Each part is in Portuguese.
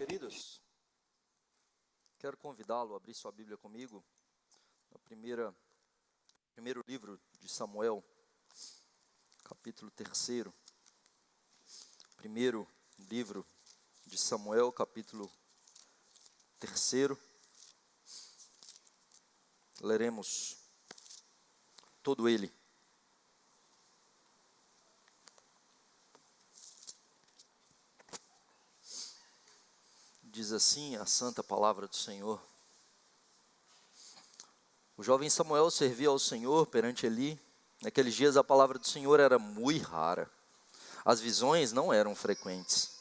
Queridos, quero convidá-lo a abrir sua Bíblia comigo, no primeiro livro de Samuel, capítulo 3. Primeiro livro de Samuel, capítulo 3. Leremos todo ele. Diz assim a santa palavra do Senhor. O jovem Samuel servia ao Senhor perante Eli. Naqueles dias a palavra do Senhor era muito rara. As visões não eram frequentes.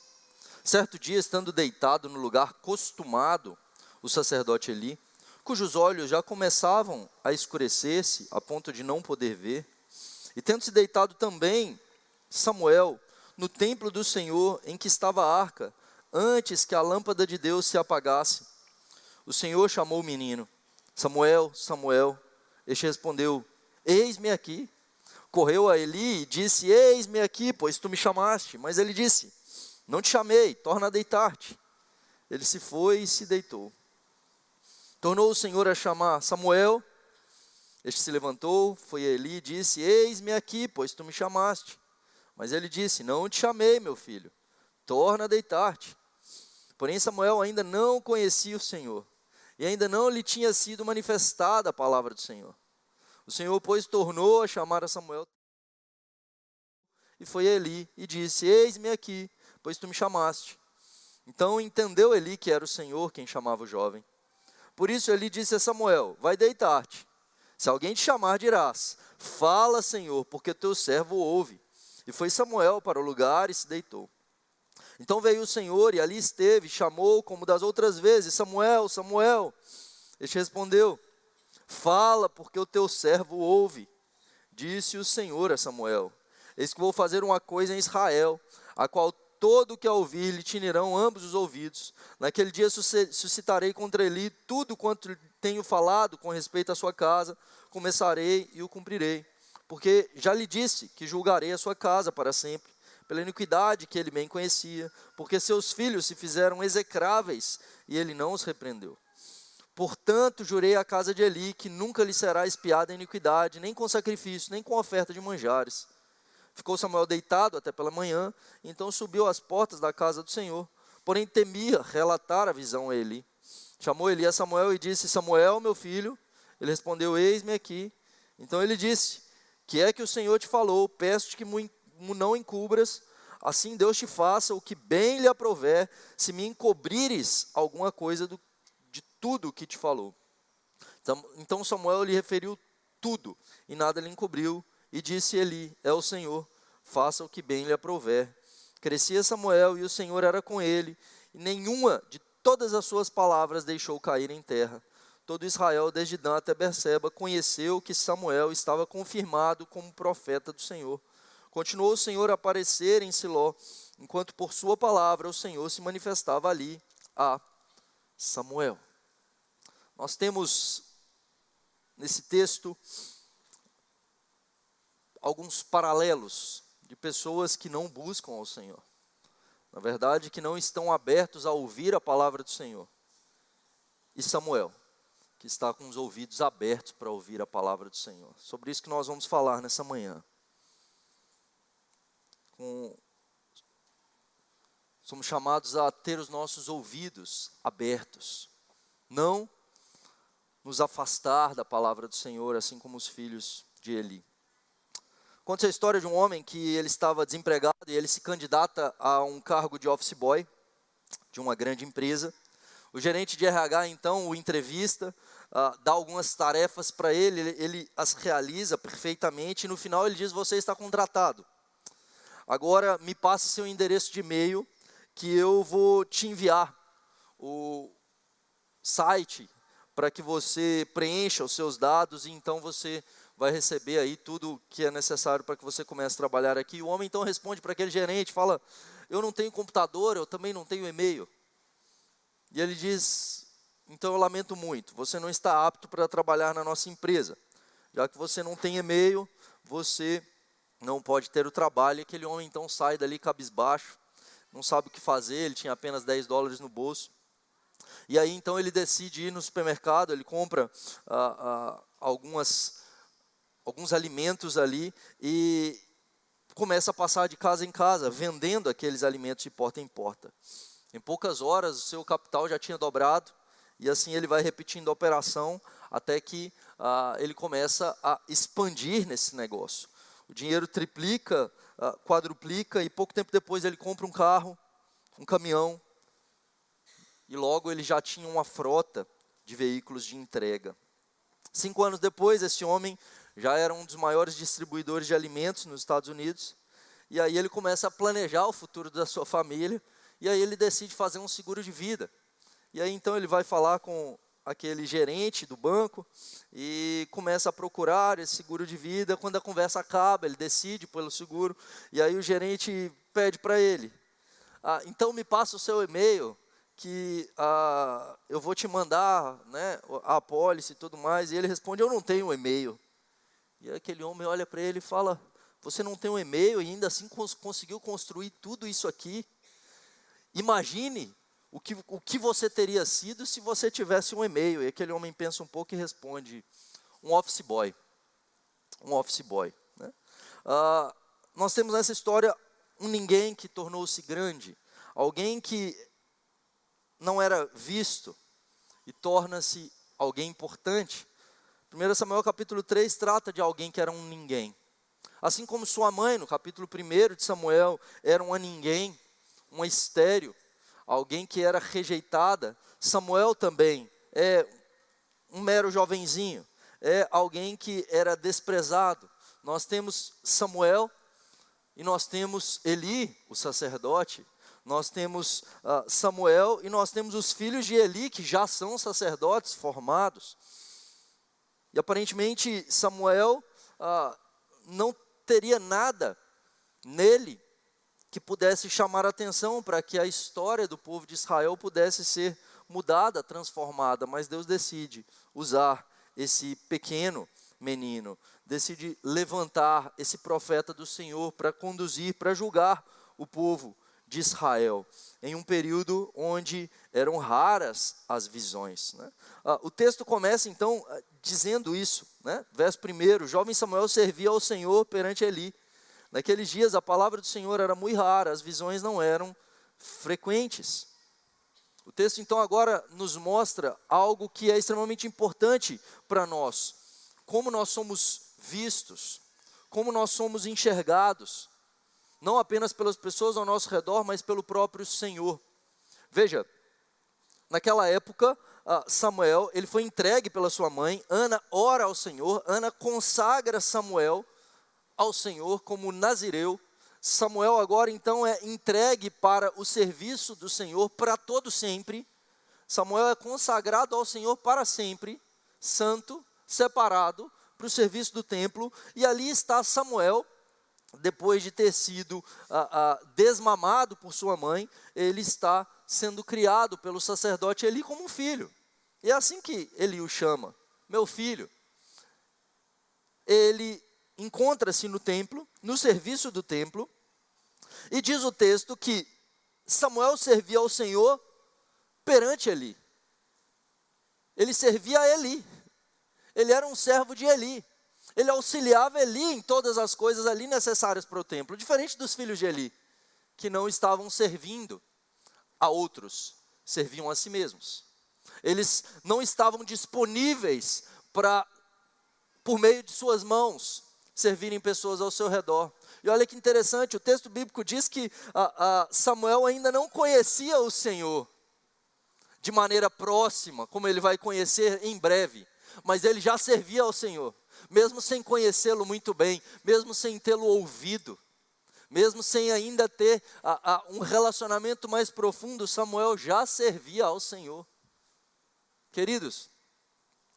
Certo dia, estando deitado no lugar costumado, o sacerdote Eli, cujos olhos já começavam a escurecer-se a ponto de não poder ver, e tendo-se deitado também Samuel no templo do Senhor em que estava a arca, antes que a lâmpada de Deus se apagasse, o Senhor chamou o menino: Samuel, Samuel. Este respondeu: eis-me aqui. Correu a Eli e disse: eis-me aqui, pois tu me chamaste. Mas ele disse: não te chamei, torna a deitar-te. Ele se foi e se deitou. Tornou o Senhor a chamar: Samuel. Este se levantou, foi a Eli e disse: eis-me aqui, pois tu me chamaste. Mas ele disse: não te chamei, meu filho, torna a deitar-te. Porém Samuel ainda não conhecia o Senhor, e ainda não lhe tinha sido manifestada a palavra do Senhor. O Senhor, pois, tornou a chamar a Samuel, e foi a Eli, e disse: eis-me aqui, pois tu me chamaste. Então entendeu Eli que era o Senhor quem chamava o jovem. Por isso Eli disse a Samuel: vai deitar-te. Se alguém te chamar, dirás: fala, Senhor, porque teu servo ouve. E foi Samuel para o lugar e se deitou. Então veio o Senhor e ali esteve, chamou como das outras vezes: Samuel, Samuel. Este respondeu: fala, porque o teu servo ouve. Disse o Senhor a Samuel: eis que vou fazer uma coisa em Israel, a qual todo o que a ouvir lhe tinirão ambos os ouvidos. Naquele dia suscitarei contra Eli tudo quanto tenho falado com respeito à sua casa, começarei e o cumprirei. Porque já lhe disse que julgarei a sua casa para sempre, pela iniquidade que ele bem conhecia, porque seus filhos se fizeram execráveis, e ele não os repreendeu. Portanto, jurei à casa de Eli, que nunca lhe será espiada a iniquidade, nem com sacrifício, nem com oferta de manjares. Ficou Samuel deitado até pela manhã, então subiu às portas da casa do Senhor, porém temia relatar a visão a Eli. Chamou Eli a Samuel e disse: Samuel, meu filho. Ele respondeu: eis-me aqui. Então ele disse: que é que o Senhor te falou? Peço-te que não encubras, assim Deus te faça o que bem lhe aprouver, se me encobrires alguma coisa de tudo o que te falou. Então Samuel lhe referiu tudo, e nada lhe encobriu, e disse Eli: é o Senhor, faça o que bem lhe aprouver. Crescia Samuel, e o Senhor era com ele, e nenhuma de todas as suas palavras deixou cair em terra. Todo Israel, desde Dan até Berseba, conheceu que Samuel estava confirmado como profeta do Senhor. Continuou o Senhor a aparecer em Siló, enquanto por sua palavra o Senhor se manifestava ali a Samuel. Nós temos nesse texto alguns paralelos de pessoas que não buscam ao Senhor. Na verdade, que não estão abertos a ouvir a palavra do Senhor. E Samuel, que está com os ouvidos abertos para ouvir a palavra do Senhor. Sobre isso que nós vamos falar nessa manhã. Somos chamados a ter os nossos ouvidos abertos, não nos afastar da palavra do Senhor, assim como os filhos de Eli. Conta a história de um homem que ele estava desempregado e ele se candidata a um cargo de office boy de uma grande empresa. O gerente de RH então o entrevista, dá algumas tarefas para ele as realiza perfeitamente e no final ele diz: você está contratado. Agora me passe seu endereço de e-mail que eu vou te enviar o site para que você preencha os seus dados e então você vai receber aí tudo que é necessário para que você comece a trabalhar aqui. O homem então responde para aquele gerente, fala: eu não tenho computador, eu também não tenho e-mail. E ele diz: então eu lamento muito, você não está apto para trabalhar na nossa empresa. Já que você não tem e-mail, você não pode ter o trabalho. E aquele homem então sai dali cabisbaixo, não sabe o que fazer, ele tinha apenas $10 no bolso. E aí então ele decide ir no supermercado, ele compra alguns alimentos ali e começa a passar de casa em casa, vendendo aqueles alimentos de porta em porta. Em poucas horas, o seu capital já tinha dobrado, e assim ele vai repetindo a operação, até que ele começa a expandir nesse negócio. O dinheiro triplica, quadruplica, e pouco tempo depois ele compra um carro, um caminhão, e logo ele já tinha uma frota de veículos de entrega. 5 anos depois, esse homem já era um dos maiores distribuidores de alimentos nos Estados Unidos, e aí ele começa a planejar o futuro da sua família, e aí ele decide fazer um seguro de vida. E aí então ele vai falar com aquele gerente do banco, e começa a procurar esse seguro de vida. Quando a conversa acaba, ele decide pelo seguro, e aí o gerente pede para ele, então me passa o seu e-mail, que eu vou te mandar, né, a apólice e tudo mais. E ele responde, eu não tenho um e-mail. E aquele homem olha para ele e fala, você não tem um e-mail e ainda assim conseguiu construir tudo isso aqui? Imagine o que você teria sido se você tivesse um e-mail. E aquele homem pensa um pouco e responde, um office boy. Um office boy, né? Nós temos nessa história um ninguém que tornou-se grande, alguém que não era visto e torna-se alguém importante. 1 Samuel capítulo 3 trata de alguém que era um ninguém. Assim como sua mãe, no capítulo 1 de Samuel, era uma ninguém, uma estéril, alguém que era rejeitada, Samuel também é um mero jovenzinho, é alguém que era desprezado. Nós temos Samuel e nós temos Eli, o sacerdote. Nós temos Samuel e nós temos os filhos de Eli, que já são sacerdotes formados. E aparentemente Samuel não teria nada nele que pudesse chamar a atenção para que a história do povo de Israel pudesse ser mudada, transformada. Mas Deus decide usar esse pequeno menino, decide levantar esse profeta do Senhor para conduzir, para julgar o povo de Israel, em um período onde eram raras as visões, né? O texto começa então dizendo isso, né? Verso 1, jovem Samuel servia ao Senhor perante Eli. Naqueles dias a palavra do Senhor era muito rara, as visões não eram frequentes. O texto então agora nos mostra algo que é extremamente importante para nós, como nós somos vistos, como nós somos enxergados, não apenas pelas pessoas ao nosso redor, mas pelo próprio Senhor. Veja, naquela época, Samuel, ele foi entregue pela sua mãe, Ana ora ao Senhor, Ana consagra Samuel ao Senhor como nazireu. Samuel agora então é entregue para o serviço do Senhor para todo sempre. Samuel é consagrado ao Senhor para sempre, santo, separado para o serviço do templo, e ali está Samuel. Depois de ter sido desmamado por sua mãe, ele está sendo criado pelo sacerdote Eli como um filho. E é assim que Eli o chama, meu filho. Ele encontra-se no templo, no serviço do templo, e diz o texto que Samuel servia ao Senhor perante Eli. Ele servia a Eli, ele era um servo de Eli. Ele auxiliava Eli em todas as coisas ali necessárias para o templo, diferente dos filhos de Eli, que não estavam servindo a outros, serviam a si mesmos. Eles não estavam disponíveis para, por meio de suas mãos, servirem pessoas ao seu redor. E olha que interessante, o texto bíblico diz que Samuel ainda não conhecia o Senhor de maneira próxima, como ele vai conhecer em breve, mas ele já servia ao Senhor. Mesmo sem conhecê-lo muito bem, mesmo sem tê-lo ouvido, mesmo sem ainda ter um relacionamento mais profundo, Samuel já servia ao Senhor. Queridos,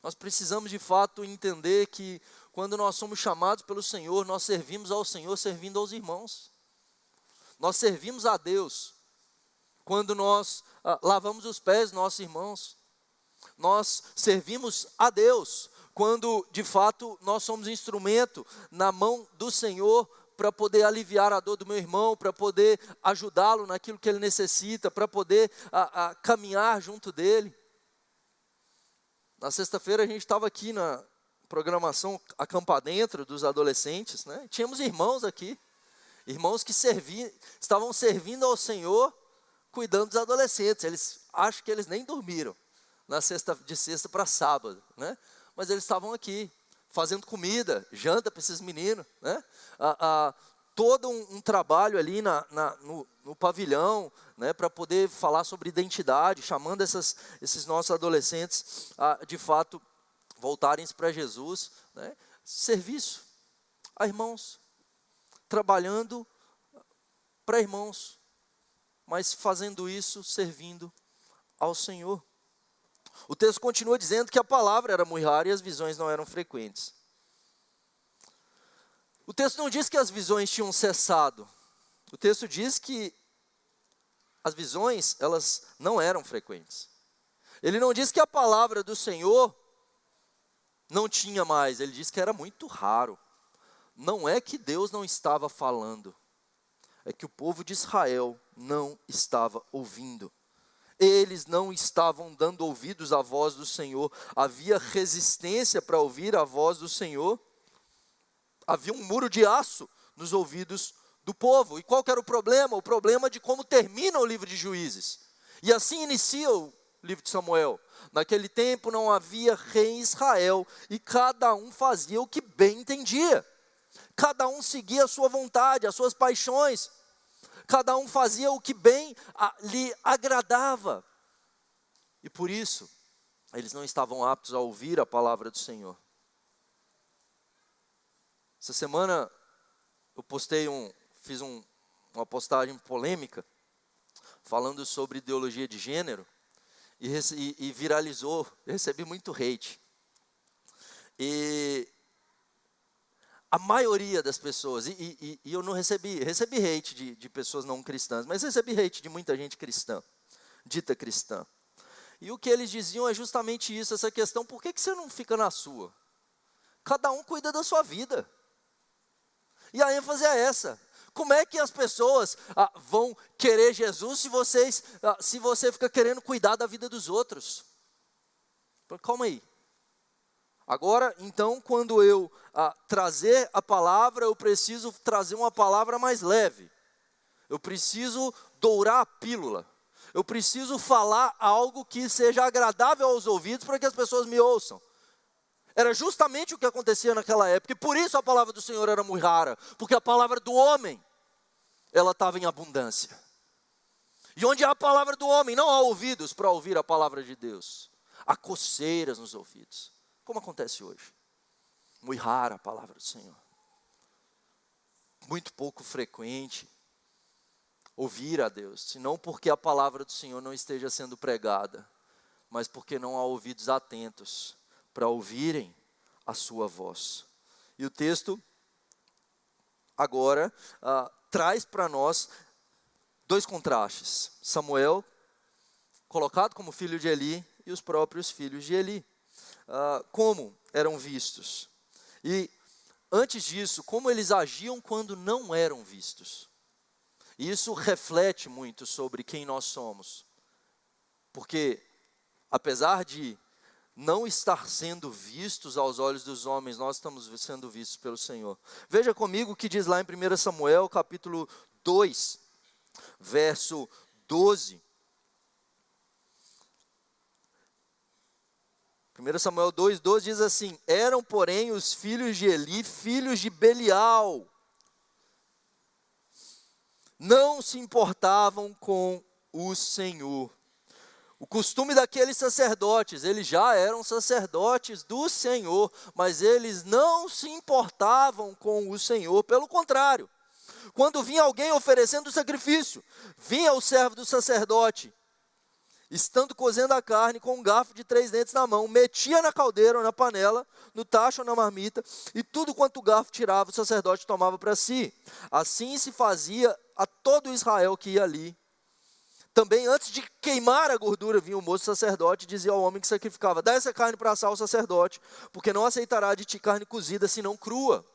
nós precisamos de fato entender que quando nós somos chamados pelo Senhor, nós servimos ao Senhor servindo aos irmãos. Nós servimos a Deus quando nós lavamos os pés dos nossos irmãos. Nós servimos a Deus quando, de fato, nós somos instrumento na mão do Senhor para poder aliviar a dor do meu irmão, para poder ajudá-lo naquilo que ele necessita, para poder caminhar junto dele. Na sexta-feira a gente estava aqui na programação Acampar Dentro dos adolescentes, né? Tínhamos irmãos aqui, irmãos que estavam servindo ao Senhor, cuidando dos adolescentes. Acho que eles nem dormiram de sexta para sábado, né? Mas eles estavam aqui, fazendo comida, janta para esses meninos, né? Todo um trabalho ali no pavilhão, né? Para poder falar sobre identidade, chamando esses nossos adolescentes a, de fato, voltarem-se para Jesus, né? Serviço a irmãos, trabalhando para irmãos, mas fazendo isso, servindo ao Senhor. O texto continua dizendo que a palavra era muito rara e as visões não eram frequentes. O texto não diz que as visões tinham cessado. O texto diz que as visões, elas não eram frequentes. Ele não diz que a palavra do Senhor não tinha mais, ele diz que era muito raro. Não é que Deus não estava falando, é que o povo de Israel não estava ouvindo. Eles não estavam dando ouvidos à voz do Senhor. Havia resistência para ouvir a voz do Senhor. Havia um muro de aço nos ouvidos do povo. E qual que era o problema? O problema de como termina o livro de Juízes. E assim inicia o livro de Samuel. Naquele tempo não havia rei em Israel, e cada um fazia o que bem entendia. Cada um seguia a sua vontade, as suas paixões. Cada um fazia o que bem lhe agradava. E por isso, eles não estavam aptos a ouvir a palavra do Senhor. Essa semana, eu fiz uma postagem polêmica, falando sobre ideologia de gênero, e viralizou. Eu recebi muito hate. E a maioria das pessoas, e eu não recebi hate de pessoas não cristãs, mas recebi hate de muita gente cristã, dita cristã. E o que eles diziam é justamente isso, essa questão: por que você não fica na sua? Cada um cuida da sua vida. E a ênfase é essa: como é que as pessoas vão querer Jesus se você fica querendo cuidar da vida dos outros? Calma aí. Agora, então, quando eu trazer a palavra, eu preciso trazer uma palavra mais leve. Eu preciso dourar a pílula. Eu preciso falar algo que seja agradável aos ouvidos para que as pessoas me ouçam. Era justamente o que acontecia naquela época. E por isso a palavra do Senhor era muito rara. Porque a palavra do homem, ela estava em abundância. E onde há a palavra do homem, não há ouvidos para ouvir a palavra de Deus. Há coceiras nos ouvidos. Como acontece hoje. Muito rara a palavra do Senhor. Muito pouco frequente ouvir a Deus. Senão porque a palavra do Senhor não esteja sendo pregada, mas porque não há ouvidos atentos para ouvirem a sua voz. E o texto agora traz para nós dois contrastes. Samuel, colocado como filho de Eli, e os próprios filhos de Eli. Como eram vistos. E antes disso, como eles agiam quando não eram vistos. E isso reflete muito sobre quem nós somos. Porque, apesar de não estar sendo vistos aos olhos dos homens, nós estamos sendo vistos pelo Senhor. Veja comigo o que diz lá em 1 Samuel, capítulo 2, verso 12. 1 Samuel 2,12 diz assim: eram, porém, os filhos de Eli, filhos de Belial. Não se importavam com o Senhor. O costume daqueles sacerdotes, eles já eram sacerdotes do Senhor, mas eles não se importavam com o Senhor, pelo contrário. Quando vinha alguém oferecendo sacrifício, vinha o servo do sacerdote, estando cozendo a carne com um garfo de 3 dentes na mão, metia na caldeira ou na panela, no tacho ou na marmita, e tudo quanto o garfo tirava, o sacerdote tomava para si. Assim se fazia a todo Israel que ia ali. Também antes de queimar a gordura, vinha o moço sacerdote e dizia ao homem que sacrificava: dá essa carne para assar o sacerdote, porque não aceitará de ti carne cozida, senão crua.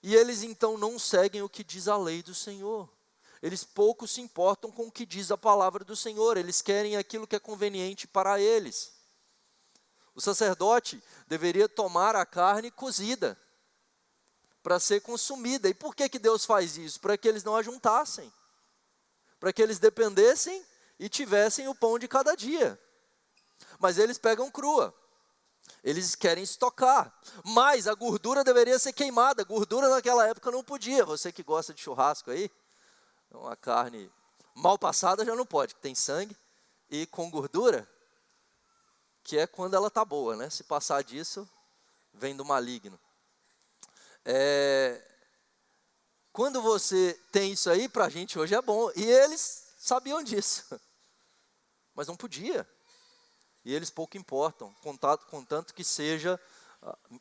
E eles então não seguem o que diz a lei do Senhor. Eles pouco se importam com o que diz a palavra do Senhor. Eles querem aquilo que é conveniente para eles. O sacerdote deveria tomar a carne cozida para ser consumida. E por que Deus faz isso? Para que eles não ajuntassem. Para que eles dependessem e tivessem o pão de cada dia. Mas eles pegam crua. Eles querem estocar. Mas a gordura deveria ser queimada. Gordura naquela época não podia. Você que gosta de churrasco aí, uma carne mal passada já não pode, que tem sangue. E com gordura, que é quando ela está boa, né? Se passar disso, vem do maligno. Quando você tem isso aí, para a gente hoje é bom. E eles sabiam disso. Mas não podia. E eles pouco importam, contanto que seja,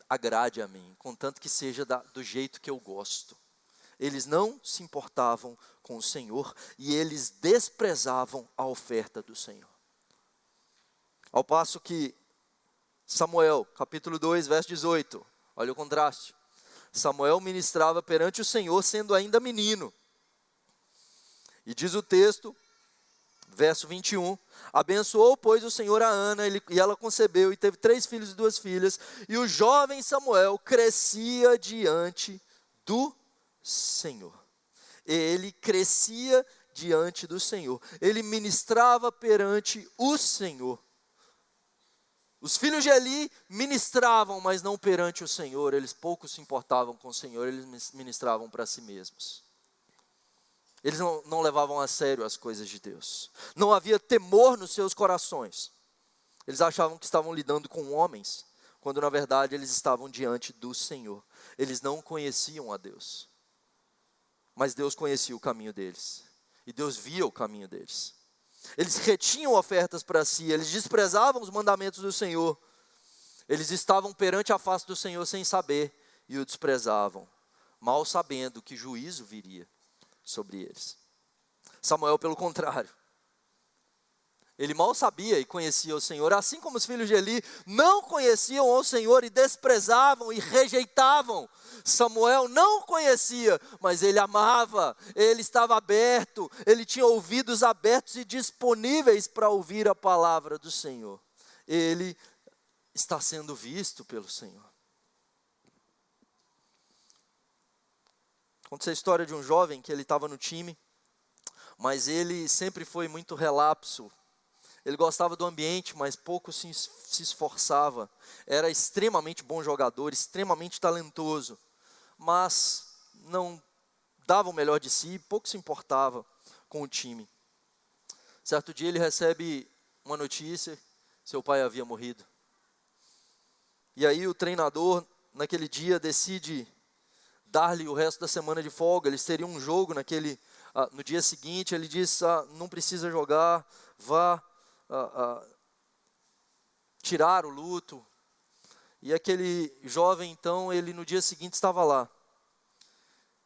agrade a mim, contanto que seja do jeito que eu gosto. Eles não se importavam com o Senhor e eles desprezavam a oferta do Senhor. Ao passo que Samuel, capítulo 2, verso 18, olha o contraste. Samuel ministrava perante o Senhor sendo ainda menino. E diz o texto, verso 21, abençoou, pois, o Senhor a Ana, e ela concebeu, e teve 3 filhos e 2 filhas, e o jovem Samuel crescia diante do Senhor. Ele crescia diante do Senhor, ele ministrava perante o Senhor. Os filhos de Eli ministravam, mas não perante o Senhor, eles pouco se importavam com o Senhor, eles ministravam para si mesmos. Eles não levavam a sério as coisas de Deus. Não havia temor nos seus corações. Eles achavam que estavam lidando com homens, quando na verdade eles estavam diante do Senhor. Eles não conheciam a Deus. Mas Deus conhecia o caminho deles. E Deus via o caminho deles. Eles retinham ofertas para si, eles desprezavam os mandamentos do Senhor. Eles estavam perante a face do Senhor sem saber e o desprezavam, mal sabendo que juízo viria sobre eles. Samuel, pelo contrário, ele mal sabia e conhecia o Senhor, assim como os filhos de Eli não conheciam o Senhor e desprezavam e rejeitavam. Samuel não conhecia, mas ele amava, ele estava aberto, ele tinha ouvidos abertos e disponíveis para ouvir a palavra do Senhor. Ele está sendo visto pelo Senhor. Conta a história de um jovem que ele estava no time, mas ele sempre foi muito relapso. Ele gostava do ambiente, mas pouco se esforçava. Era extremamente bom jogador, extremamente talentoso, mas não dava o melhor de si, pouco se importava com o time. Certo dia ele recebe uma notícia, seu pai havia morrido. E aí o treinador, naquele dia, decide dar-lhe o resto da semana de folga. Eles teriam um jogo no dia seguinte. Ele diz, não precisa jogar, vá tirar o luto. E aquele jovem, então, ele no dia seguinte estava lá.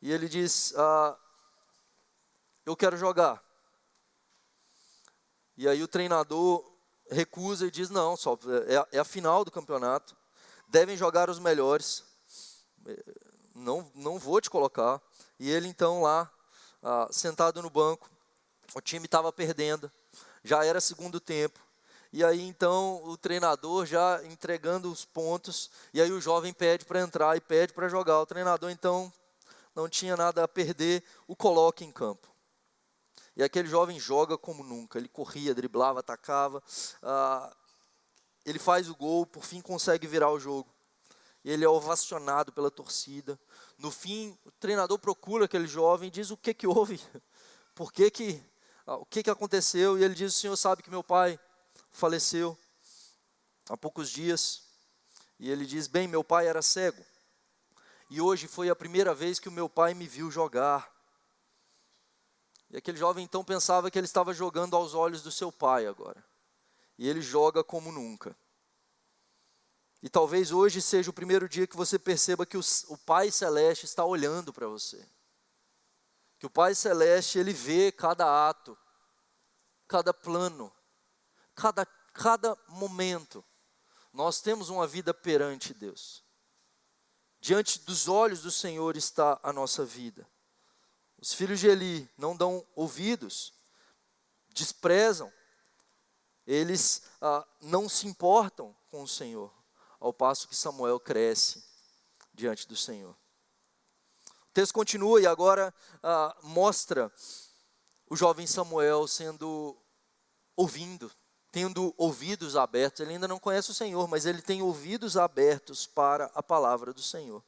E ele diz, eu quero jogar. E aí o treinador recusa e diz, não, é a final do campeonato. Devem jogar os melhores. Não vou te colocar. E ele então lá, sentado no banco, o time estava perdendo, já era segundo tempo. E aí então o treinador já entregando os pontos, e aí o jovem pede para entrar e pede para jogar. O treinador então não tinha nada a perder, o coloca em campo. E aquele jovem joga como nunca, ele corria, driblava, atacava, ele faz o gol, por fim consegue virar o jogo. E ele é ovacionado pela torcida. No fim, o treinador procura aquele jovem e diz o que houve, o que aconteceu. E ele diz, o senhor sabe que meu pai faleceu há poucos dias. E ele diz, bem, meu pai era cego. E hoje foi a primeira vez que o meu pai me viu jogar. E aquele jovem então pensava que ele estava jogando aos olhos do seu pai agora. E ele joga como nunca. E talvez hoje seja o primeiro dia que você perceba que o Pai Celeste está olhando para você. Que o Pai Celeste, ele vê cada ato, cada plano, cada momento. Nós temos uma vida perante Deus. diante dos olhos do Senhor está a nossa vida. Os filhos de Eli não dão ouvidos, desprezam, eles não se importam com o Senhor, ao passo que Samuel cresce diante do Senhor. O texto continua e agora mostra o jovem Samuel tendo ouvidos abertos. Ele ainda não conhece o Senhor, mas ele tem ouvidos abertos para a palavra do Senhor.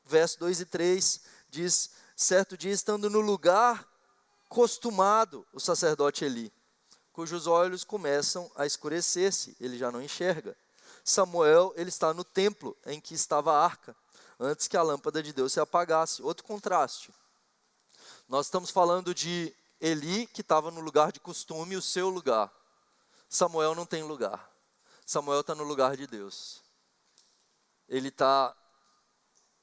Verso 2 e 3 diz: certo dia, estando no lugar costumado, o sacerdote Eli, cujos olhos começam a escurecer-se, ele já não enxerga. Samuel, ele está no templo em que estava a arca, antes que a lâmpada de Deus se apagasse. Outro contraste. Nós estamos falando de Eli, que estava no lugar de costume, o seu lugar. Samuel não tem lugar. Samuel está no lugar de Deus. Ele está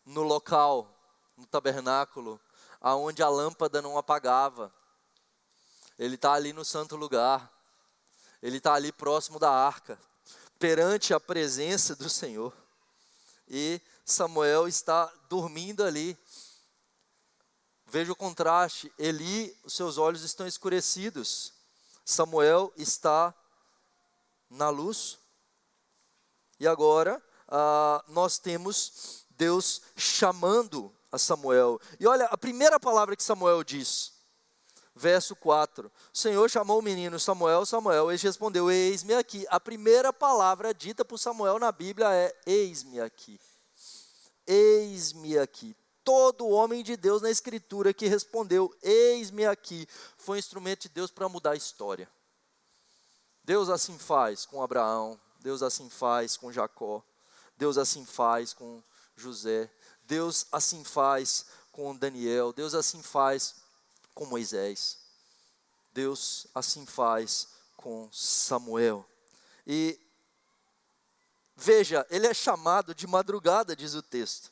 no local, no tabernáculo, aonde a lâmpada não apagava. Ele está ali no santo lugar. Ele está ali próximo da arca, perante a presença do Senhor. E Samuel está dormindo ali. Veja o contraste. Eli, os seus olhos estão escurecidos. Samuel está na luz. E agora nós temos Deus chamando a Samuel. E olha, a primeira palavra que Samuel diz, verso 4. O Senhor chamou o menino Samuel, Samuel, ele respondeu: eis-me aqui. A primeira palavra dita por Samuel na Bíblia é: eis-me aqui. Eis-me aqui. Todo homem de Deus na Escritura que respondeu: eis-me aqui, foi um instrumento de Deus para mudar a história. Deus assim faz com Abraão, Deus assim faz com Jacó, Deus assim faz com José, Deus assim faz com Daniel, Deus assim faz com Moisés, Deus assim faz com Samuel. E veja, ele é chamado de madrugada, diz o texto.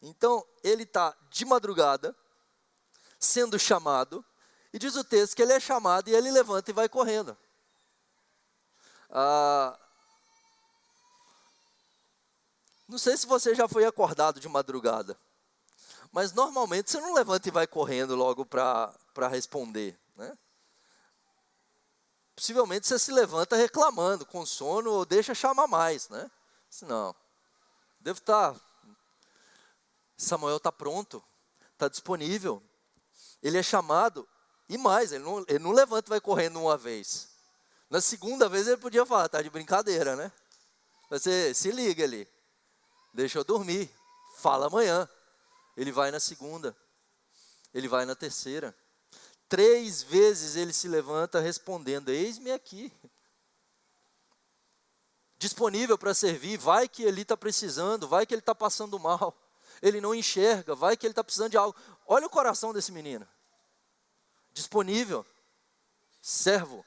Então, ele está de madrugada, sendo chamado, e diz o texto que ele é chamado e ele levanta e vai correndo. Não sei se você já foi acordado de madrugada, mas normalmente você não levanta e vai correndo logo para responder, né? Possivelmente você se levanta reclamando, com sono, ou deixa chamar mais, né? Não, devo estar... Samuel está pronto, está disponível, ele é chamado, e mais, ele não levanta e vai correndo uma vez. Na segunda vez ele podia falar: está de brincadeira, né? Você se liga ali, deixa eu dormir, fala amanhã. Ele vai na segunda, ele vai na terceira, 3 vezes ele se levanta respondendo: eis-me aqui. Disponível para servir, vai que ele está precisando, vai que ele está passando mal. Ele não enxerga, vai que ele está precisando de algo. Olha o coração desse menino. Disponível, servo,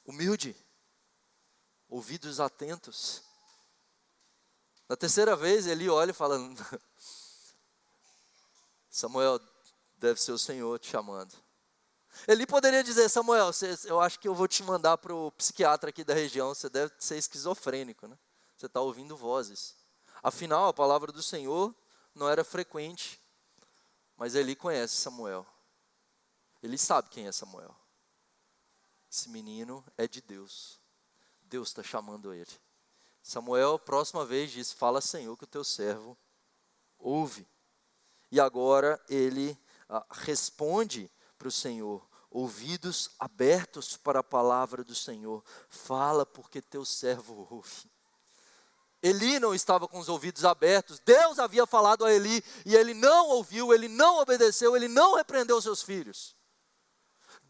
humilde, ouvidos atentos. Na terceira vez ele olha e fala: Samuel, deve ser o Senhor te chamando. Ele poderia dizer: Samuel, eu acho que eu vou te mandar para o psiquiatra aqui da região, você deve ser esquizofrênico, né? Você está ouvindo vozes. Afinal, a palavra do Senhor não era frequente, mas Eli conhece Samuel. Ele sabe quem é Samuel. Esse menino é de Deus. Deus está chamando ele. Samuel, próxima vez, diz: fala, Senhor, que o teu servo ouve. E agora ele responde para o Senhor: ouvidos abertos para a palavra do Senhor. Fala, porque teu servo ouve. Eli não estava com os ouvidos abertos. Deus havia falado a Eli e ele não ouviu, ele não obedeceu, ele não repreendeu seus filhos.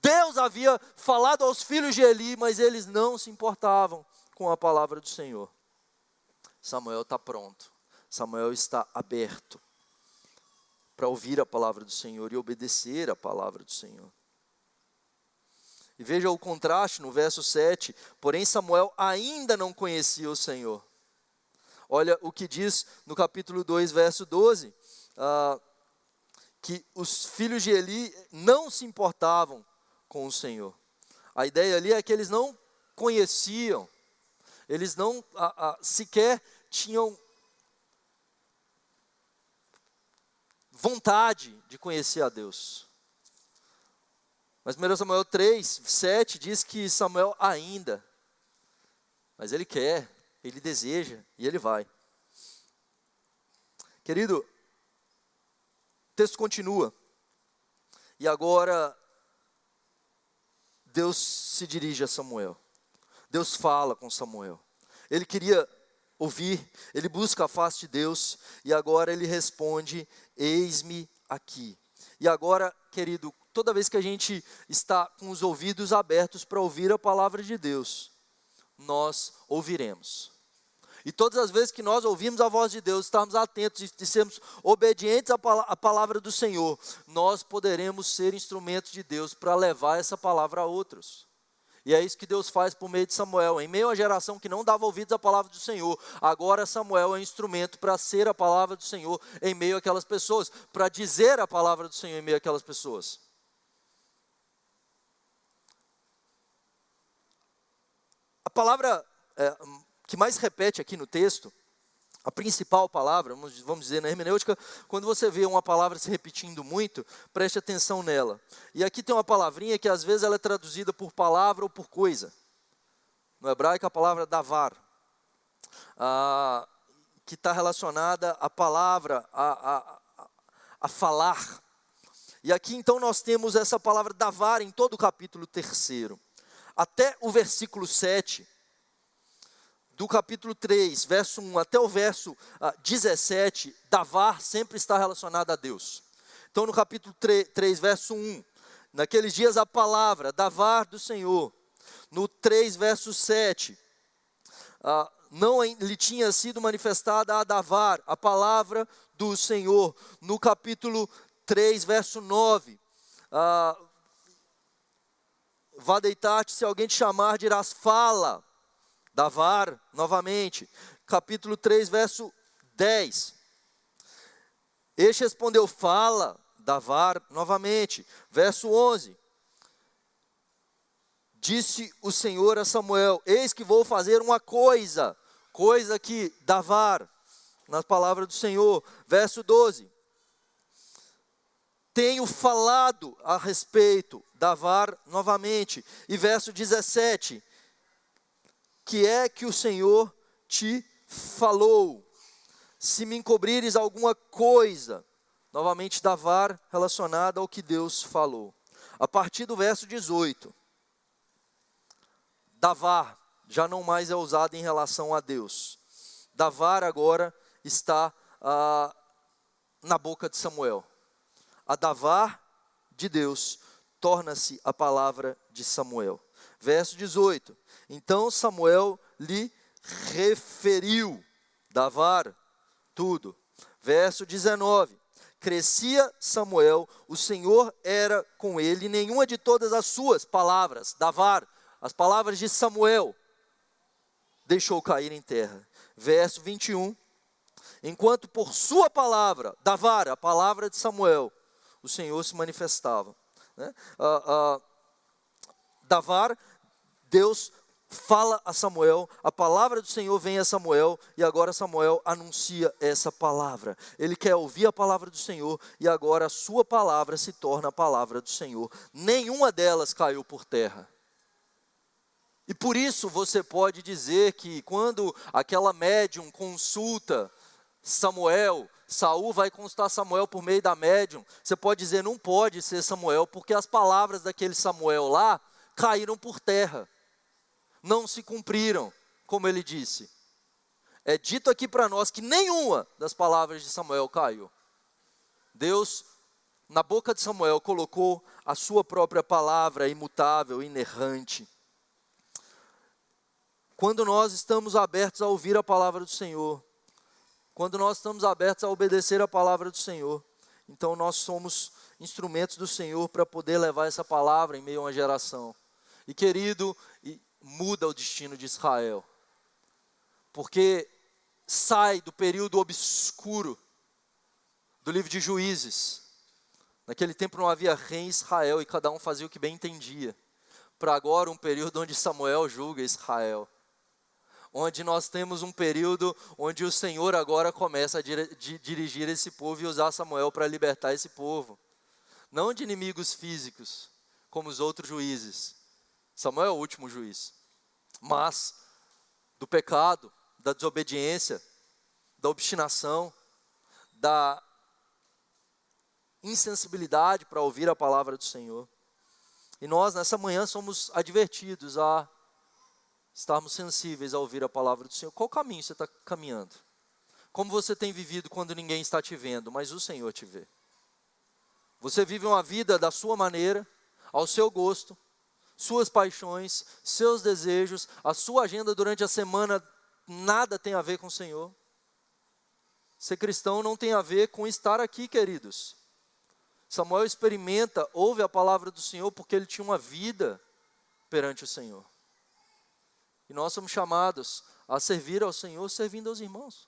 Deus havia falado aos filhos de Eli, mas eles não se importavam com a palavra do Senhor. Samuel está pronto. Samuel está aberto para ouvir a palavra do Senhor e obedecer a palavra do Senhor. E veja o contraste no verso 7. Porém Samuel ainda não conhecia o Senhor. Olha o que diz no capítulo 2, verso 12, que os filhos de Eli não se importavam com o Senhor. A ideia ali é que eles não conheciam, eles não sequer tinham vontade de conhecer a Deus. Mas 1 Samuel 3, 7 diz que Samuel ainda, mas ele quer, ele deseja e ele vai. Querido, o texto continua. E agora Deus se dirige a Samuel. Deus fala com Samuel. Ele queria ouvir, ele busca a face de Deus e agora ele responde: eis-me aqui. E agora, querido, toda vez que a gente está com os ouvidos abertos para ouvir a palavra de Deus, nós ouviremos. E todas as vezes que nós ouvimos a voz de Deus, estarmos atentos e sermos obedientes à palavra do Senhor, nós poderemos ser instrumentos de Deus para levar essa palavra a outros. E é isso que Deus faz por meio de Samuel. Em meio à geração que não dava ouvidos à palavra do Senhor, agora Samuel é um instrumento para ser a palavra do Senhor em meio àquelas pessoas, para dizer a palavra do Senhor em meio àquelas pessoas. A palavra que mais repete aqui no texto, a principal palavra, vamos dizer na hermenêutica, quando você vê uma palavra se repetindo muito, preste atenção nela. E aqui tem uma palavrinha que às vezes ela é traduzida por palavra ou por coisa. No hebraico a palavra davar, que está relacionada à palavra, a falar. E aqui então nós temos essa palavra davar em todo o capítulo 3. Até o versículo 7. Do capítulo 3, verso 1 até o verso 17, davar sempre está relacionado a Deus. Então no capítulo 3, verso 1, naqueles dias a palavra, davar do Senhor. No 3, verso 7, não lhe tinha sido manifestada a davar, a palavra do Senhor. No capítulo 3, verso 9, vá deitar-te, se alguém te chamar, dirás fala. Davar, novamente, capítulo 3, verso 10. Este respondeu, fala, davar, novamente. Verso 11. Disse o Senhor a Samuel, eis que vou fazer uma coisa que, davar, na palavra do Senhor. Verso 12. Tenho falado a respeito, davar, novamente. E verso 17. Que é que o Senhor te falou? Se me encobrires alguma coisa, novamente davar relacionada ao que Deus falou. A partir do verso 18, davar já não mais é usado em relação a Deus. Davar agora está na boca de Samuel. A davar de Deus torna-se a palavra de Samuel. Verso 18. Então Samuel lhe referiu, davar, tudo. Verso 19. Crescia Samuel, o Senhor era com ele, nenhuma de todas as suas palavras, davar, as palavras de Samuel, deixou cair em terra. Verso 21. Enquanto por sua palavra, davar, a palavra de Samuel, o Senhor se manifestava. Davar, Deus fala a Samuel, a palavra do Senhor vem a Samuel, e agora Samuel anuncia essa palavra. Ele quer ouvir a palavra do Senhor, e agora a sua palavra se torna a palavra do Senhor. Nenhuma delas caiu por terra. E por isso você pode dizer que quando aquela médium consulta Samuel, Saul vai consultar Samuel por meio da médium, você pode dizer, não pode ser Samuel, porque as palavras daquele Samuel lá caíram por terra. Não se cumpriram, como ele disse. É dito aqui para nós que nenhuma das palavras de Samuel caiu. Deus, na boca de Samuel, colocou a sua própria palavra imutável, inerrante. Quando nós estamos abertos a ouvir a palavra do Senhor, quando nós estamos abertos a obedecer a palavra do Senhor, então nós somos instrumentos do Senhor para poder levar essa palavra em meio a uma geração. E querido, muda o destino de Israel, porque sai do período obscuro do livro de Juízes. Naquele tempo não havia rei em Israel e cada um fazia o que bem entendia, para agora um período onde Samuel julga Israel, onde nós temos um período onde o Senhor agora começa a dirigir esse povo e usar Samuel para libertar esse povo. Não de inimigos físicos, como os outros juízes. Samuel é o último juiz. Mas do pecado, da desobediência, da obstinação, da insensibilidade para ouvir a palavra do Senhor. E nós, nessa manhã, somos advertidos a estarmos sensíveis a ouvir a palavra do Senhor. Qual caminho você está caminhando? Como você tem vivido quando ninguém está te vendo, mas o Senhor te vê? Você vive uma vida da sua maneira, ao seu gosto, suas paixões, seus desejos, a sua agenda durante a semana, nada tem a ver com o Senhor. Ser cristão não tem a ver com estar aqui, queridos. Samuel experimenta, ouve a palavra do Senhor porque ele tinha uma vida perante o Senhor. E nós somos chamados a servir ao Senhor servindo aos irmãos.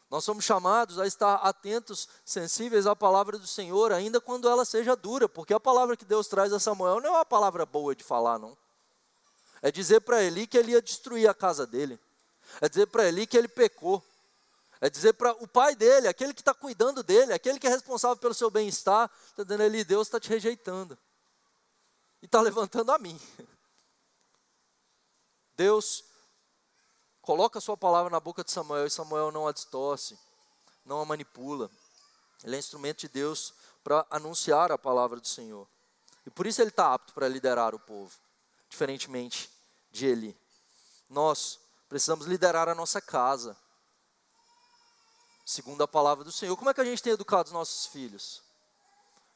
Nós somos chamados a estar atentos, sensíveis à palavra do Senhor, ainda quando ela seja dura, porque a palavra que Deus traz a Samuel não é uma palavra boa de falar, não. É dizer para Eli que ele ia destruir a casa dele. É dizer para Eli que ele pecou. É dizer para o pai dele, aquele que está cuidando dele, aquele que é responsável pelo seu bem-estar, está dizendo a Eli, Deus está te rejeitando. E está levantando a mim. Deus coloca a sua palavra na boca de Samuel e Samuel não a distorce, não a manipula. Ele é instrumento de Deus para anunciar a palavra do Senhor. E por isso ele está apto para liderar o povo, diferentemente de Eli. Nós precisamos liderar a nossa casa, segundo a palavra do Senhor. Como é que a gente tem educado os nossos filhos?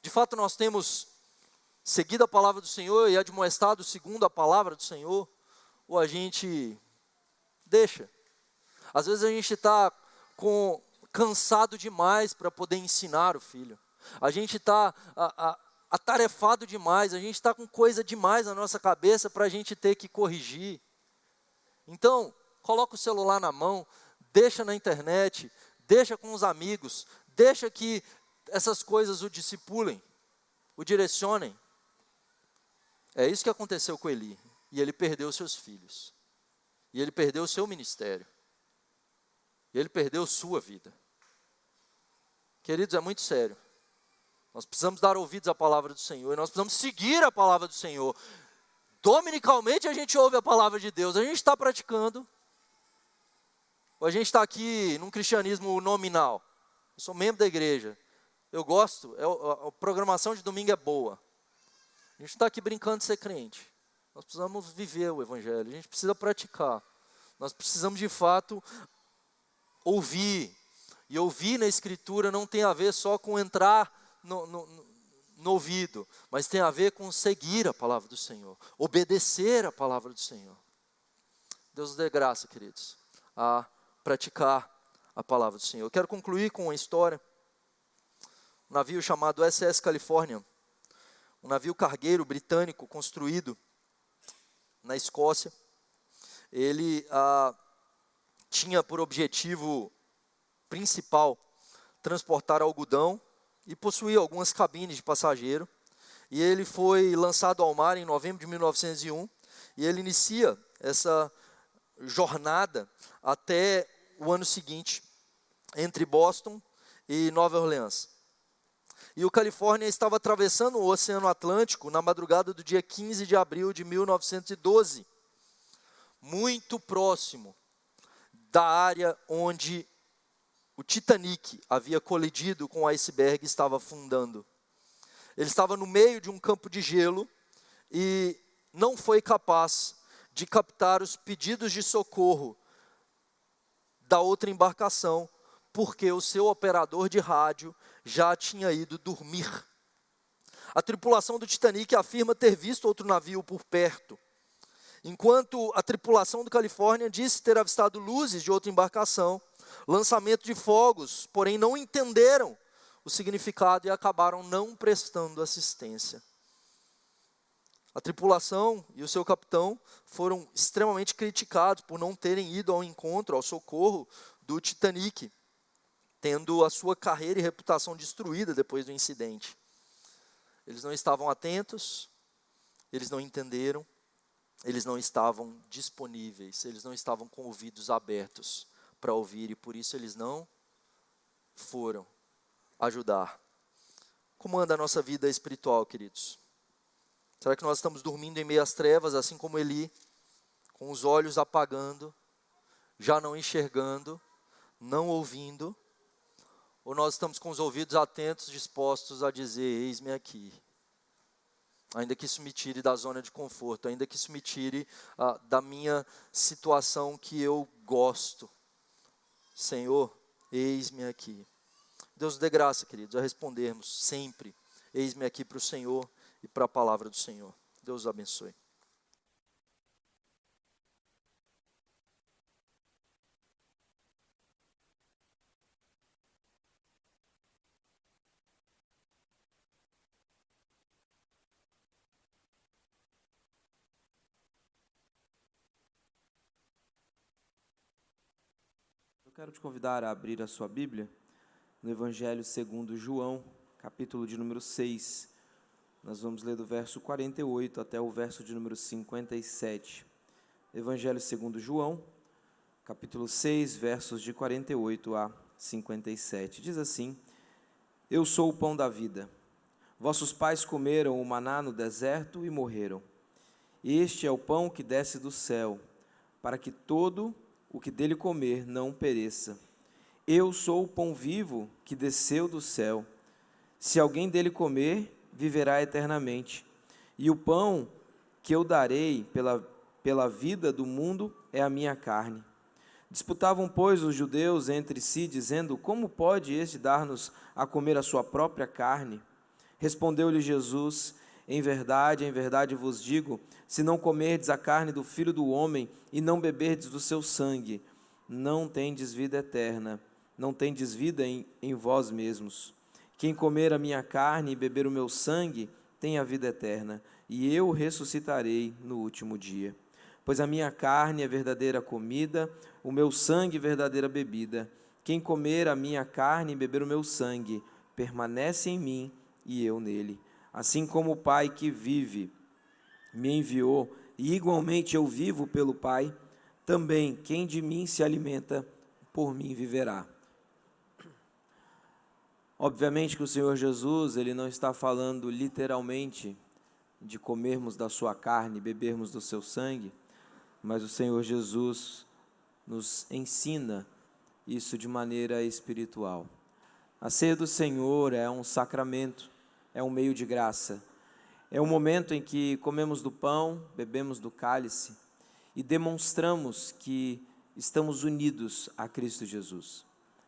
De fato nós temos seguido a palavra do Senhor e admoestado segundo a palavra do Senhor? Ou a gente deixa? Às vezes a gente está cansado demais para poder ensinar o filho. A gente está atarefado demais, a gente está com coisa demais na nossa cabeça para a gente ter que corrigir. Então, coloca o celular na mão, deixa na internet, deixa com os amigos, deixa que essas coisas o discipulem, o direcionem. É isso que aconteceu com Eli. E ele perdeu seus filhos. E ele perdeu o seu ministério. E ele perdeu sua vida. Queridos, é muito sério. Nós precisamos dar ouvidos à palavra do Senhor. E nós precisamos seguir a palavra do Senhor. Dominicalmente a gente ouve a palavra de Deus. A gente está praticando. Ou a gente está aqui num cristianismo nominal. Eu sou membro da igreja. Eu gosto. A programação de domingo é boa. A gente está aqui brincando de ser crente. Nós precisamos viver o Evangelho, a gente precisa praticar. Nós precisamos de fato ouvir. E ouvir na Escritura não tem a ver só com entrar no ouvido, mas tem a ver com seguir a palavra do Senhor, obedecer a palavra do Senhor. Deus nos dê graça, queridos, a praticar a palavra do Senhor. Eu quero concluir com uma história. Um navio chamado SS California, um navio cargueiro britânico construído na Escócia. Ele tinha por objetivo principal transportar algodão e possuía algumas cabines de passageiro. E ele foi lançado ao mar em novembro de 1901 e ele inicia essa jornada até o ano seguinte, entre Boston e Nova Orleans. E o Califórnia estava atravessando o Oceano Atlântico na madrugada do dia 15 de abril de 1912, muito próximo da área onde o Titanic havia colidido com o iceberg e estava afundando. Ele estava no meio de um campo de gelo e não foi capaz de captar os pedidos de socorro da outra embarcação, porque o seu operador de rádio já tinha ido dormir. A tripulação do Titanic afirma ter visto outro navio por perto, enquanto a tripulação do Califórnia disse ter avistado luzes de outra embarcação, lançamento de fogos, porém não entenderam o significado e acabaram não prestando assistência. A tripulação e o seu capitão foram extremamente criticados por não terem ido ao encontro, ao socorro do Titanic, tendo a sua carreira e reputação destruída depois do incidente. Eles não estavam atentos, eles não entenderam, eles não estavam disponíveis, eles não estavam com ouvidos abertos para ouvir, e por isso eles não foram ajudar. Como anda a nossa vida espiritual, queridos? Será que nós estamos dormindo em meio às trevas, assim como Eli, com os olhos apagando, já não enxergando, não ouvindo? Ou nós estamos com os ouvidos atentos, dispostos a dizer, eis-me aqui? Ainda que isso me tire da zona de conforto, ainda que isso me tire da minha situação que eu gosto. Senhor, eis-me aqui. Deus nos dê graça, queridos, a respondermos sempre, eis-me aqui para o Senhor e para a palavra do Senhor. Deus os abençoe. Eu quero te convidar a abrir a sua Bíblia no Evangelho segundo João, capítulo de número 6. Nós vamos ler do verso 48 até o verso de número 57. Evangelho segundo João, capítulo 6, versos de 48 a 57. Diz assim: Eu sou o pão da vida. Vossos pais comeram o maná no deserto e morreram. Este é o pão que desce do céu, para que todo o que dele comer não pereça. Eu sou o pão vivo que desceu do céu. Se alguém dele comer, viverá eternamente. E o pão que eu darei pela vida do mundo é a minha carne. Disputavam, pois, os judeus entre si, dizendo: Como pode este dar-nos a comer a sua própria carne? Respondeu-lhe Jesus: em verdade vos digo, se não comerdes a carne do Filho do Homem e não beberdes do seu sangue, não tendes vida eterna, não tendes vida em vós mesmos. Quem comer a minha carne e beber o meu sangue, tem a vida eterna, e eu ressuscitarei no último dia. Pois a minha carne é verdadeira comida, o meu sangue verdadeira bebida. Quem comer a minha carne e beber o meu sangue, permanece em mim e eu nele. Assim como o Pai que vive me enviou, e igualmente eu vivo pelo Pai, também quem de mim se alimenta, por mim viverá. Obviamente que o Senhor Jesus, ele não está falando literalmente de comermos da sua carne, bebermos do seu sangue, mas o Senhor Jesus nos ensina isso de maneira espiritual. A ceia do Senhor é um sacramento, é um meio de graça. É um momento em que comemos do pão, bebemos do cálice e demonstramos que estamos unidos a Cristo Jesus.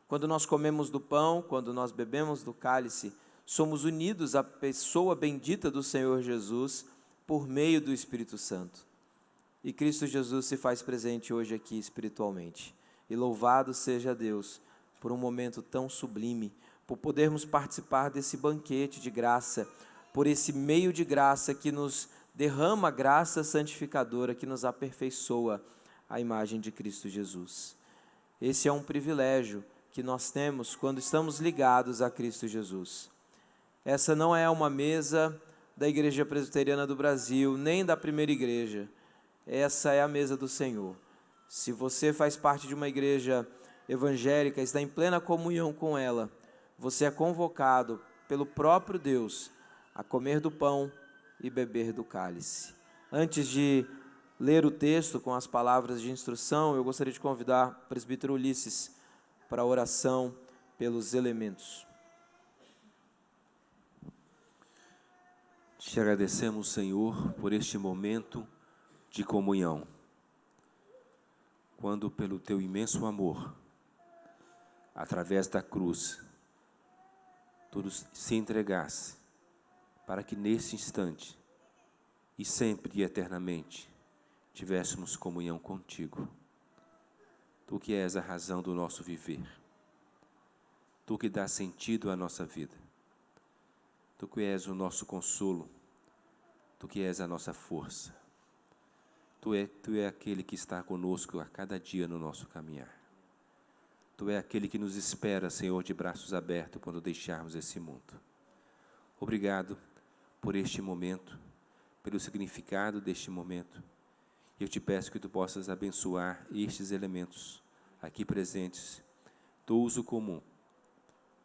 Quando nós comemos do pão, quando nós bebemos do cálice, somos unidos à pessoa bendita do Senhor Jesus por meio do Espírito Santo. E Cristo Jesus se faz presente hoje aqui espiritualmente. E louvado seja Deus por um momento tão sublime, por podermos participar desse banquete de graça, por esse meio de graça que nos derrama graça santificadora, que nos aperfeiçoa a imagem de Cristo Jesus. Esse é um privilégio que nós temos quando estamos ligados a Cristo Jesus. Essa não é uma mesa da Igreja Presbiteriana do Brasil, nem da primeira igreja. Essa é a mesa do Senhor. Se você faz parte de uma igreja evangélica, está em plena comunhão com ela, você é convocado pelo próprio Deus a comer do pão e beber do cálice. Antes de ler o texto com as palavras de instrução, eu gostaria de convidar o presbítero Ulisses para a oração pelos elementos. Te agradecemos, Senhor, por este momento de comunhão, quando pelo Teu imenso amor, através da cruz, Tu se entregasse, para que nesse instante, e sempre e eternamente, tivéssemos comunhão contigo. Tu que és a razão do nosso viver, Tu que dás sentido à nossa vida, Tu que és o nosso consolo, Tu que és a nossa força, Tu é aquele que está conosco a cada dia no nosso caminhar. Tu é aquele que nos espera, Senhor, de braços abertos quando deixarmos esse mundo. Obrigado por este momento, pelo significado deste momento Eu te peço que tu possas abençoar estes elementos aqui presentes, do uso comum,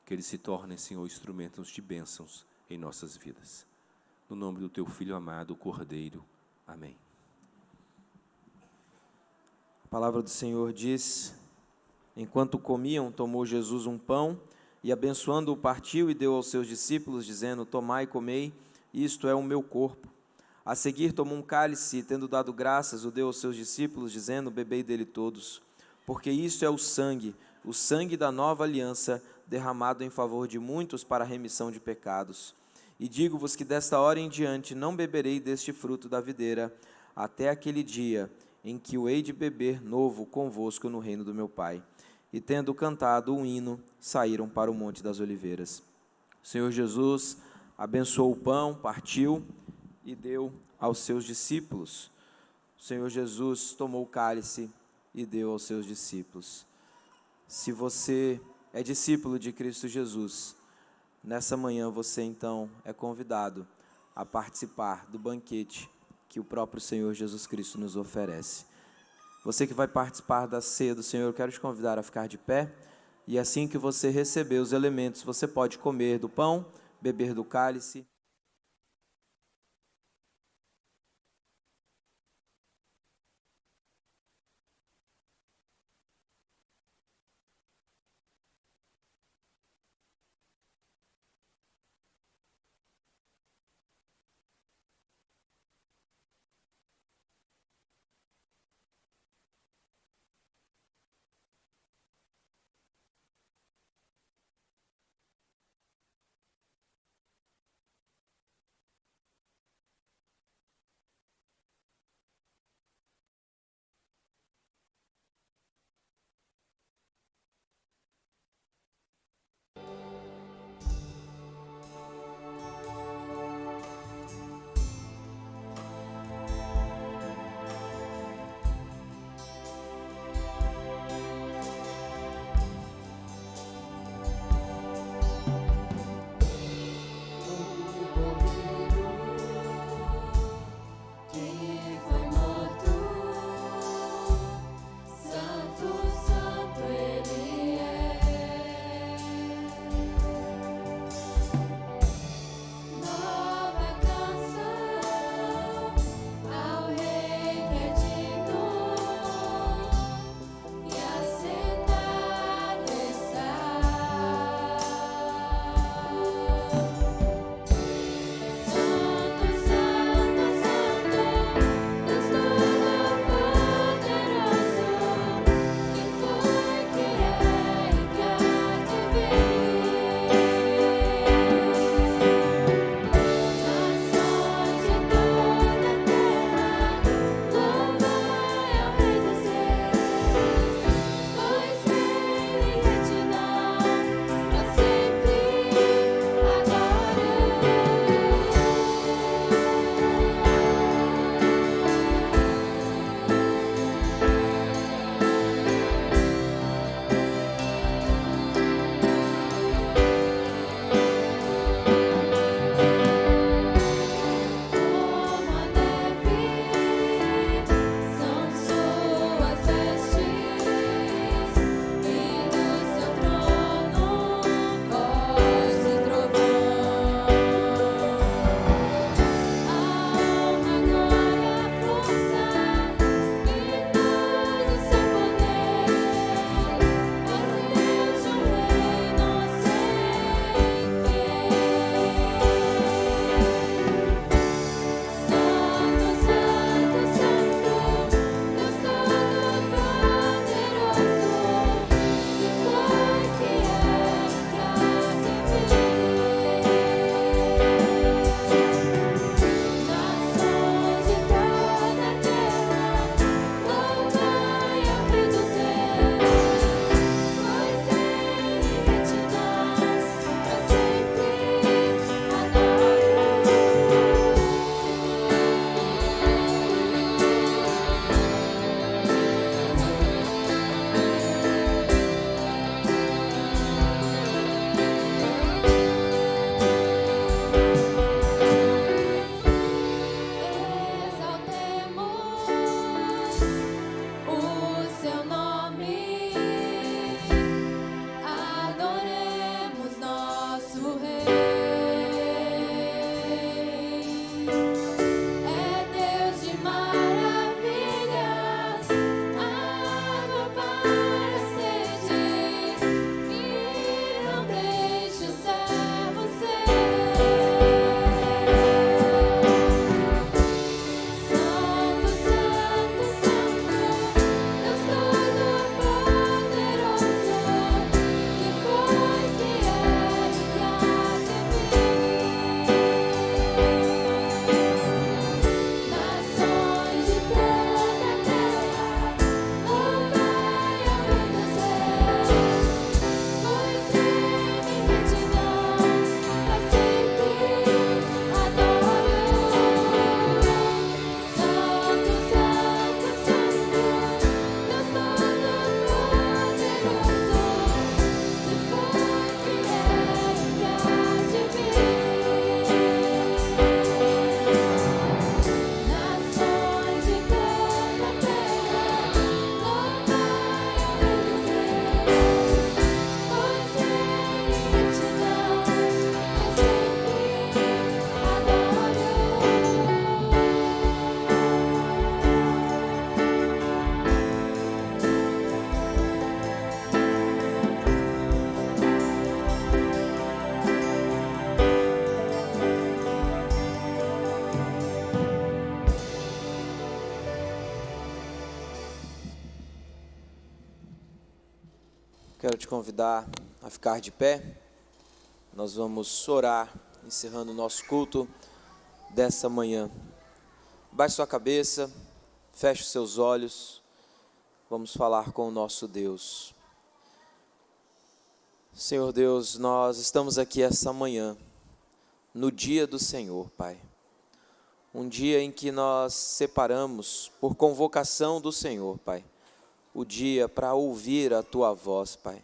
que eles se tornem, Senhor, instrumentos de bênçãos em nossas vidas. No nome do teu Filho amado, o Cordeiro. Amém. A palavra do Senhor diz: enquanto comiam, tomou Jesus um pão e, abençoando-o, partiu e deu aos seus discípulos, dizendo: tomai e comei, isto é o meu corpo. A seguir tomou um cálice e, tendo dado graças, o deu aos seus discípulos, dizendo: bebei dele todos, porque isto é o sangue da nova aliança, derramado em favor de muitos para a remissão de pecados. E digo-vos que desta hora em diante não beberei deste fruto da videira, até aquele dia em que o hei de beber novo convosco no reino do meu Pai. E tendo cantado um hino, saíram para o Monte das Oliveiras. O Senhor Jesus abençoou o pão, partiu e deu aos seus discípulos. O Senhor Jesus tomou o cálice e deu aos seus discípulos. Se você é discípulo de Cristo Jesus, nessa manhã você então é convidado a participar do banquete que o próprio Senhor Jesus Cristo nos oferece. Você que vai participar da ceia do Senhor, eu quero te convidar a ficar de pé, e assim que você receber os elementos, você pode comer do pão, beber do cálice. Quero te convidar a ficar de pé. Nós vamos orar, encerrando o nosso culto dessa manhã. Baixe sua cabeça, feche os seus olhos. Vamos falar com o nosso Deus. Senhor Deus, nós estamos aqui essa manhã, no dia do Senhor, Pai. Um dia em que nós separamos, por convocação do Senhor, Pai, o dia para ouvir a Tua voz, Pai.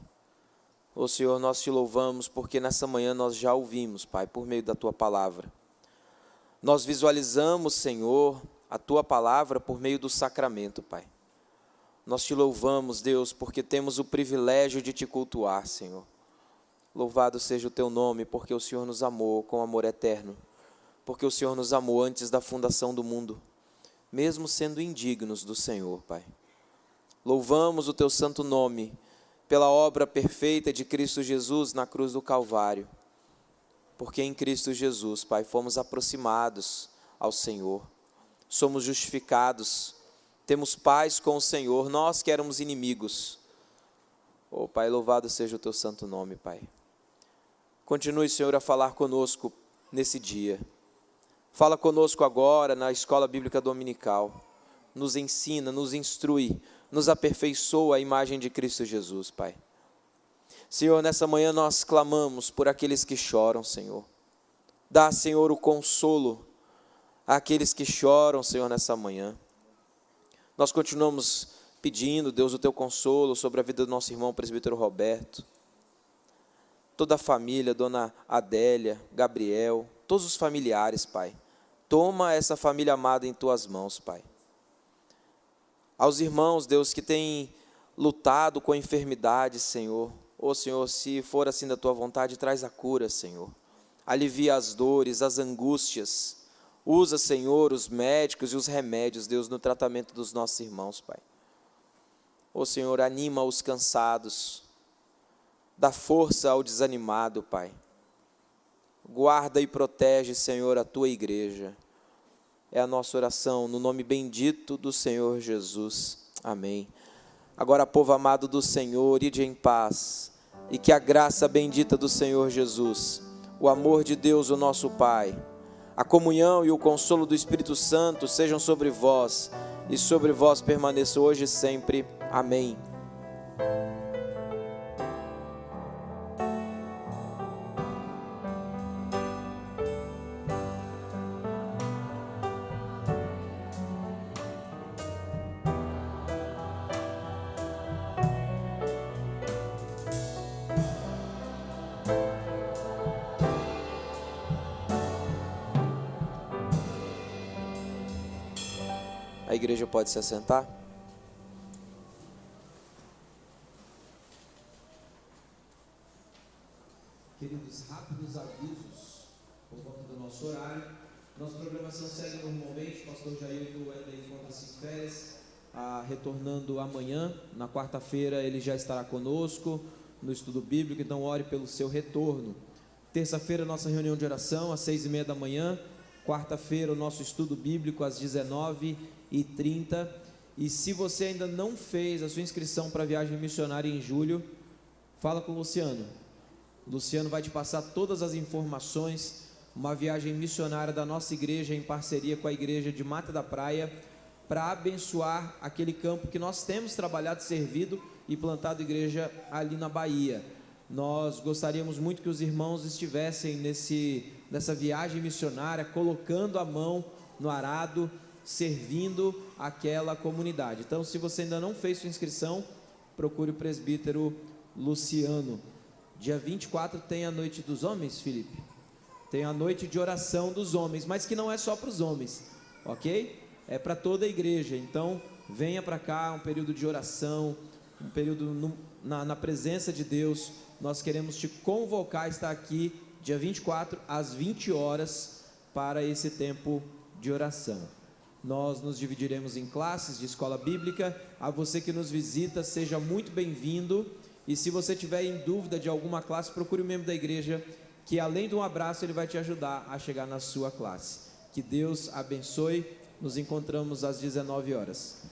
Ô Senhor, nós te louvamos porque nessa manhã nós já ouvimos, Pai, por meio da Tua palavra. Nós visualizamos, Senhor, a Tua palavra por meio do sacramento, Pai. Nós te louvamos, Deus, porque temos o privilégio de te cultuar, Senhor. Louvado seja o Teu nome, porque o Senhor nos amou com amor eterno. Porque o Senhor nos amou antes da fundação do mundo, mesmo sendo indignos do Senhor, Pai. Louvamos o Teu santo nome, pela obra perfeita de Cristo Jesus na cruz do Calvário. Porque em Cristo Jesus, Pai, fomos aproximados ao Senhor. Somos justificados, temos paz com o Senhor, nós que éramos inimigos. Oh, Pai, louvado seja o Teu santo nome, Pai. Continue, Senhor, a falar conosco nesse dia. Fala conosco agora na escola bíblica dominical. Nos ensina, nos instrui, nos aperfeiçoa a imagem de Cristo Jesus, Pai. Senhor, nessa manhã nós clamamos por aqueles que choram, Senhor. Dá, Senhor, o consolo àqueles que choram, Senhor, nessa manhã. Nós continuamos pedindo, Deus, o Teu consolo sobre a vida do nosso irmão presbítero Roberto. Toda a família, Dona Adélia, Gabriel, todos os familiares, Pai. Toma essa família amada em Tuas mãos, Pai. Aos irmãos, Deus, que têm lutado com a enfermidade, Senhor. Ô Senhor, se for assim da Tua vontade, traz a cura, Senhor. Alivia as dores, as angústias. Usa, Senhor, os médicos e os remédios, Deus, no tratamento dos nossos irmãos, Pai. Ô Senhor, anima os cansados. Dá força ao desanimado, Pai. Guarda e protege, Senhor, a Tua igreja. É a nossa oração no nome bendito do Senhor Jesus. Amém. Agora, povo amado do Senhor, ide em paz, e que a graça bendita do Senhor Jesus, o amor de Deus, o nosso Pai, a comunhão e o consolo do Espírito Santo sejam sobre vós, e sobre vós permaneçam hoje e sempre. Amém. A igreja pode se assentar? Queridos, rápidos avisos por conta do nosso horário. Nossa programação segue normalmente. O pastor Jair ainda encontra-se em férias, retornando amanhã. Na quarta-feira ele já estará conosco no estudo bíblico, então ore pelo seu retorno. Terça-feira, nossa reunião de oração às 6:30 da manhã. Quarta-feira, o nosso estudo bíblico às 19h30. E se você ainda não fez a sua inscrição para a viagem missionária em julho, fala com o Luciano. O Luciano vai te passar todas as informações. Uma viagem missionária da nossa igreja em parceria com a igreja de Mata da Praia, para abençoar aquele campo que nós temos trabalhado, servido e plantado igreja ali na Bahia. Nós gostaríamos muito que os irmãos estivessem nessa viagem missionária, colocando a mão no arado, servindo aquela comunidade. Então, se você ainda não fez sua inscrição, procure o presbítero Luciano. Dia 24 tem a noite dos homens, Felipe? Tem a noite de oração dos homens, mas que não é só para os homens, ok? É para toda a igreja. Então, venha para cá, um período de oração, um período na presença de Deus. Nós queremos te convocar a estar aqui, dia 24, às 20 horas, para esse tempo de oração. Nós nos dividiremos em classes de escola bíblica. A você que nos visita, seja muito bem-vindo. E se você tiver em dúvida de alguma classe, procure um membro da igreja, que além de um abraço, ele vai te ajudar a chegar na sua classe. Que Deus abençoe. Nos encontramos às 19 horas.